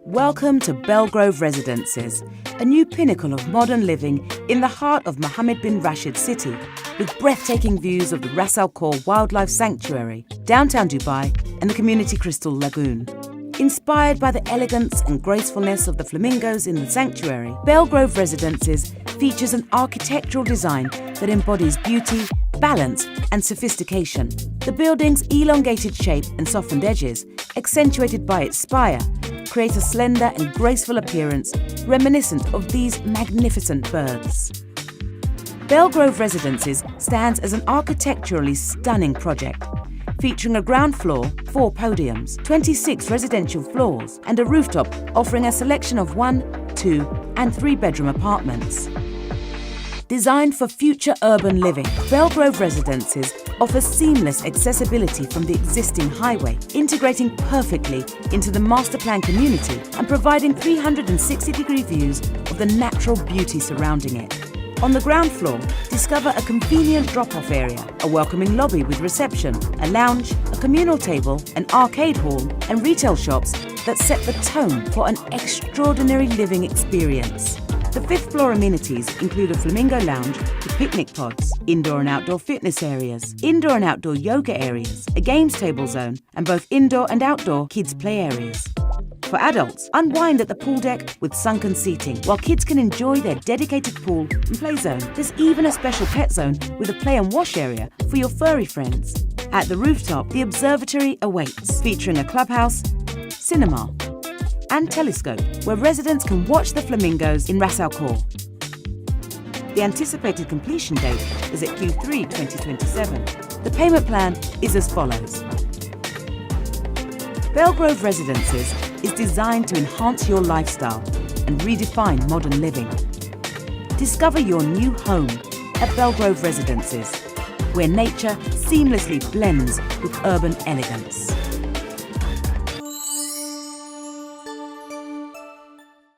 Welcome to Belgrove Residences, a new pinnacle of modern living in the heart of Mohammed bin Rashid City, with breathtaking views of the Ras Al Khor Wildlife Sanctuary, downtown Dubai, and the Community Crystal Lagoon. Inspired by the elegance and gracefulness of the flamingos in the sanctuary, Belgrove Residences features an architectural design that embodies beauty, balance, and sophistication. The building's elongated shape and softened edges, accentuated by its spire, create a slender and graceful appearance reminiscent of these magnificent birds. Belgrove Residences stands as an architecturally stunning project, featuring a ground floor, 4 podiums, 26 residential floors, and a rooftop offering a selection of 1, 2, and 3-bedroom apartments. Designed for future urban living, Belgrove Residences offers seamless accessibility from the existing highway, integrating perfectly into the master plan community and providing 360-degree views of the natural beauty surrounding it. On the ground floor, discover a convenient drop-off area, a welcoming lobby with reception, a lounge, a communal table, an arcade hall, and retail shops that set the tone for an extraordinary living experience. The 5th floor amenities include a flamingo lounge with picnic pods, indoor and outdoor fitness areas, indoor and outdoor yoga areas, a games table zone, and both indoor and outdoor kids' play areas. For adults, unwind at the pool deck with sunken seating, while kids can enjoy their dedicated pool and play zone. There's even a special pet zone with a play and wash area for your furry friends. At the rooftop, the observatory awaits, featuring a clubhouse, cinema, and telescope, where residents can watch the flamingos in Ras Al Khor. The anticipated completion date is at Q3 2027. The payment plan is as follows. Belgrove Residences is designed to enhance your lifestyle and redefine modern living. Discover your new home at Belgrove Residences, where nature seamlessly blends with urban elegance.